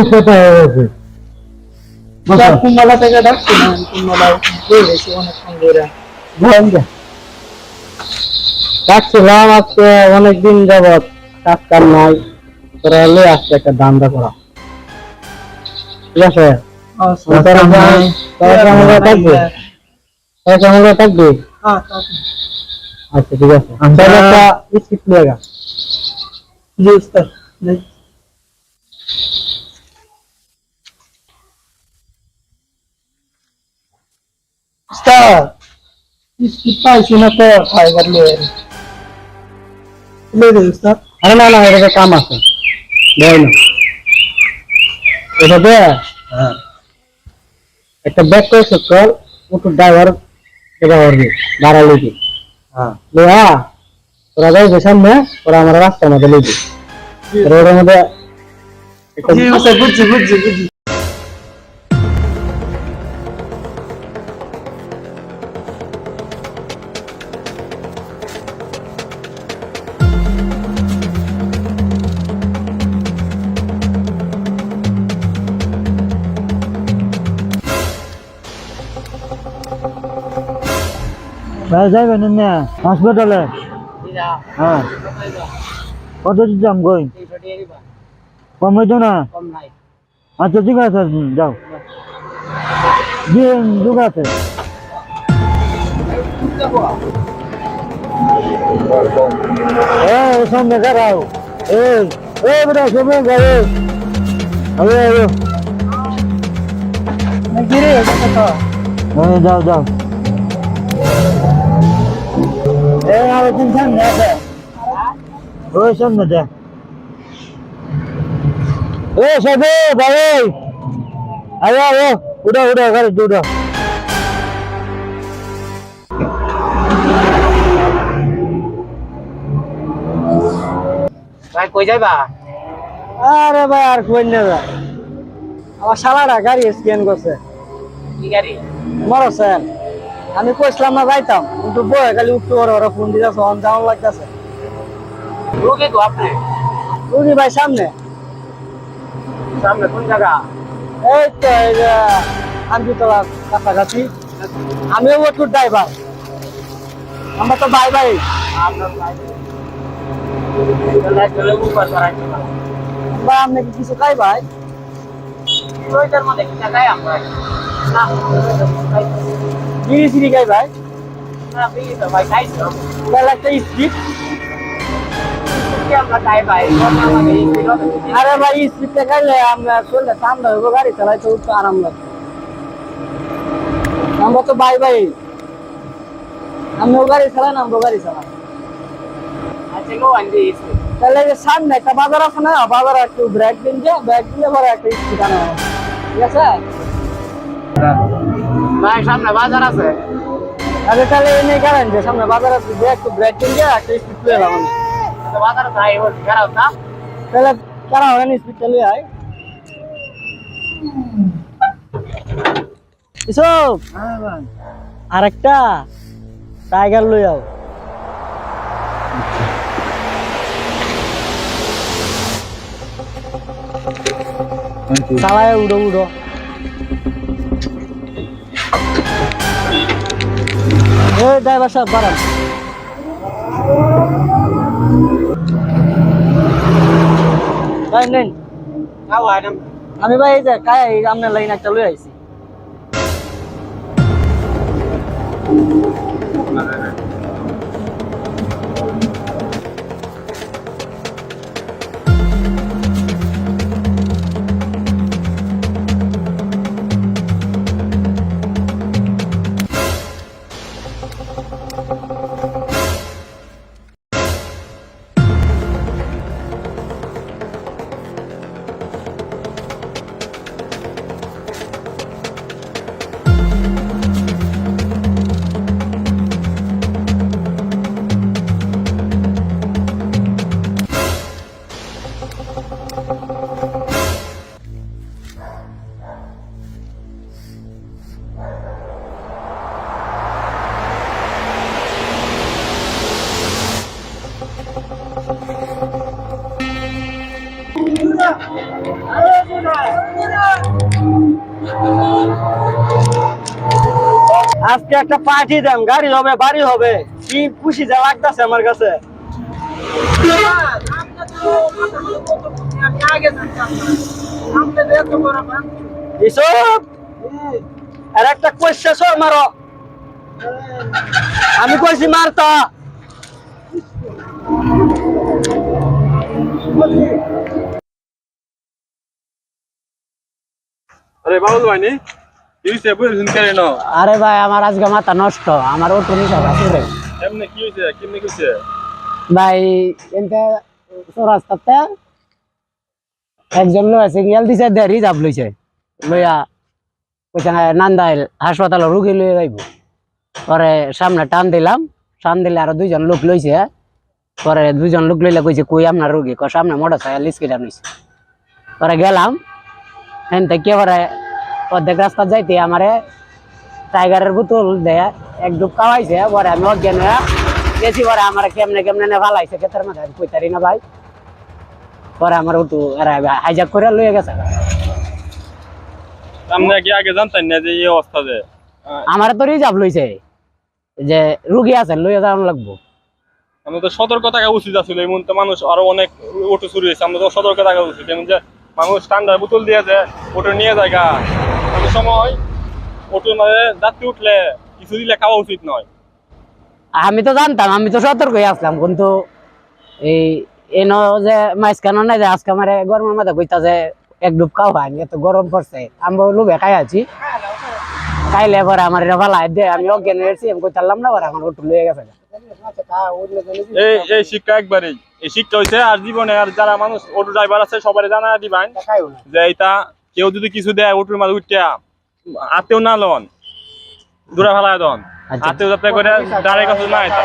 সেটা হয়ে গেছে। কুম্বালা থেকে ডাকছি না, কুম্বালা বয়ে গেছি অনেকক্ষণ ধরে। ডাকছিলাম আজকে অনেকদিন যাবৎ কাজ কাম নাই, তোরা এলে আজকে একটা দান্দা করা, ঠিক আছে? তোরা কেমন থাকবে? তোরা কেমন থাকবে? আচ্ছা ঠিক আছে, তাহলে একটা স্ক্রিপ্ট লেখা। জি উস্তাদ। উস্তাদ স্কিপ পাইছি না তো, ফাইবার লে দে উস্তাদ। আরে না না, এটা কাম আছে, দেয় না এটা দে। হ্যাঁ, একটা ব্যাগ করে চেক কর, অটো ড্রাইভার এটা করবি ভাড়া লইবি। হ্যাঁ লোয়া, তোরা যাইবে সামনে, ওরা আমার রাস্তার মধ্যে লইবি, ওটার মধ্যে একটা জি উস্তাদ, বুঝছি বুঝছি বুঝছি। ভাই যাইবেন না হাসপাতালে? হ্যাঁ, কত দিতাম কই? কম হইতো না? আচ্ছা ঠিক আছে, যাও দিন ঠিক আছে। সামনে দাঁড়াও, বেটা সামনে যাবে। যাও যাও, আরেকদিন সামনে আছে, ওই সামনে দেখ। সাথে ভাই আরে আরে, উঠা উঠা গাড়ি উঠা। ভাই কই যাইবা? আরে ভাই আর কই না যা, আমার শালারা গাড়ি স্ক্যান করছে। কি গাড়ি? মরছেন, আমি কইছিলাম না যাইতাম, কিন্তু বয়ে খালি উঠতে ওরা ফোন দিতেছে, অন যাওয়ান লাগতেছে। রোগে তো আপনি রুগী ভাই সামনে। সামনে কোন জায়গা? এই তো এই যে আমজিতলা কাছাকাছি। আমিও ওটুর ড্রাইভার, আমরা তো ভাই ভাই। আপনার ভাই চলে উপর করাইছে না। বা আপনি কি কিছু খাই ভাই? ওইটার মধ্যে কি জায়গায় আমরা না বিড়ি সিড়ি খাই ভাই? না বিয়ে তো ভাই খাইছো তাহলে একটা স্ট্রিট। কি আমরা খাই ভাই আমাদের এই বিরোধে আরে ভাই স্ট্রিটে খাইলে আমরা চললে ঠান্ডা হইব, গাড়ি চালাইতে উঠতে আরাম লাগবে। আমরা তো ভাই ভাই, আমিও গাড়ি চালাই, আমরাও গাড়ি চালাই। আচ্ছা গো আন্দি তাহলে এই যে সামনে একটা বাজার আছে না, বাজারে একটু ব্রেক দিন যে, ব্রেক দিলে পরে একটা স্ট্রিট আনা হবে, ঠিক আছে? ভাই সামনে বাজার আছে। আরে তাহলে এনে গেলেন যে সামনে বাজার আছে, যে একটু ব্রেক দিন যে একটা স্পিড তুলে এলাম। তো বাজার যাই ওর খারাপ না তাহলে কারা হলেন স্পিড চালিয়ে আয় এসব। আর একটা টাইগার লই যাও। চালায় উড়ো উড়ো। ড্রাইভার সাহেব বাড়ান। ভাই নেন, আমি ভাই এই যে কায় আপনার লাইন একটা লই আইছি। আজকে একটা পার্টি দেন, গাড়ি হবে, বাড়ি হবে, কি খুশি যা লাগতেছে আমার কাছে। এসব আর একটা কইছে সব মারো, আমি কইছি মারতা। আরে বাবুল ভাই নি কি হইছে বুঝছেন কেন না? আরে ভাই আমার আজকে মাথা নষ্ট, আমার অটো নিতে হবে। এমনি কি হইছে কেমনে কইছে? ভাই এনতে রাস্তাতে একজন লোক সিগন্যাল দিছে, রিজার্ভ লইছে, লইয়া কইছে নান্দাইল হাসপাতালে রুগী লইয়া যাইব। পরে সামনে টান দিলাম, টান দিলে আরো দুইজন লোক লইছে। পরে দুইজন লোক লইলে কইছে কই আপনার রুগী, কয় সামনে মোটরসাইকেল স্কুটার নিছে। পরে গেলাম এনতে কে, পরে অর্ধেক রাস্তা যাইতে আমারে টাইগারের বোতল দেয়া এক ডুব খাওয়াইছে। পরে আমি অজ্ঞান হয়ে গেছি। পরে আমার কেমনে কেমনে ভালাইছে ক্ষেতের মধ্যে, আমি কইতারি না ভাই। পরে আমার উঠু হাইজাক করে লইয়া গেছে। আমরা কি আগে জানতেন না যে এই অবস্থা যে? আমার তো রিজার্ভ লইছে, যে রুগী আছে লইয়া যাওয়া লাগবো। আমরা তো সতর্ক থাকা উচিত আছিল। এই মুহূর্তে মানুষ আরো অনেক অটো শুরু হয়েছে, আমরা তো সতর্ক থাকা উচিত। যেমন যে মানুষ ঠান্ডার বোতল দিয়ে যে অটো নিয়ে যায় গা, অনেক সময় অটোর মানে যাত্রী উঠলে কিছু দিলে খাওয়া উচিত নয়। আমি তো জানতাম, আমি তো সতর্ক হয়ে আসলাম, কিন্তু এই এনো যে মাঝখানে নাই যে আজকে আমার গরমের মধ্যে কইতা যে এক ডুব খাও ভাই, এত গরম পড়ছে, আমরা লোভে খাই আছি। খাইলে পরে আমার এটা ভালাই দে, আমি অজ্ঞান হয়েছি, আমি কইতারলাম না। পরে আমার উঠু লইয়া গেছে। এই শিক্ষা একবারই, এই শিক্ষা হয়েছে আর জীবনে আর যারা মানুষ অটো ড্রাইভার আছে সবাই জানা দিবেন যে এটা কেউ যদি কিছু দেয় অটোর মাঝে উঠিয়া হাতেও না লন, দূরে ফেলায় দন, হাতেও যাতে করে দাঁড়ের কাছে না এটা।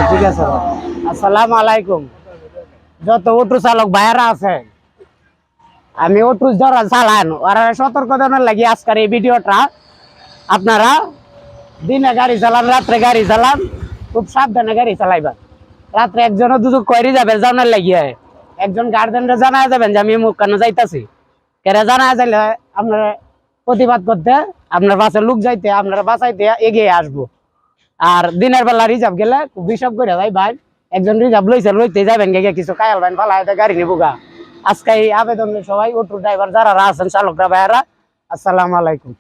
ঠিক আছে, আসসালামু আলাইকুম। যত অটো চালক ভাইয়ারা আছে, আমি অটো যারা চালান ওরা সতর্ক দেওয়ার লাগি আজকের এই ভিডিওটা। আপনারা দিনে গাড়ি চালান, রাত্রে গাড়ি চালান, খুব সাবধানে গাড়ি চালাইবেন। রাত্রে একজনও দুজক কইরি যাবে জানার লাগিয়ে, একজন গার্জেনরা জানা যাবেন যে আমি মুখ কেন যাইতাছি, কেরা জানা যাইলে আপনার প্রতিবাদ করতে, আপনার বাসে লোক যাইতে, আপনার বাসাইতে এগিয়ে আসবো। আর দিনের বেলা রিজার্ভ গেলে খুব হিসাব করে যাই ভাই, একজন রিজার্ভ লইছে লইতে যাবেন গে কিছু কায়াল ভাই ফালা গাড়ি নিবো গা। আজকে এই আবেদন সবাই অটো ড্রাইভার যারা আছেন চালকরা ভাইয়ারা, আসসালামু আলাইকুম।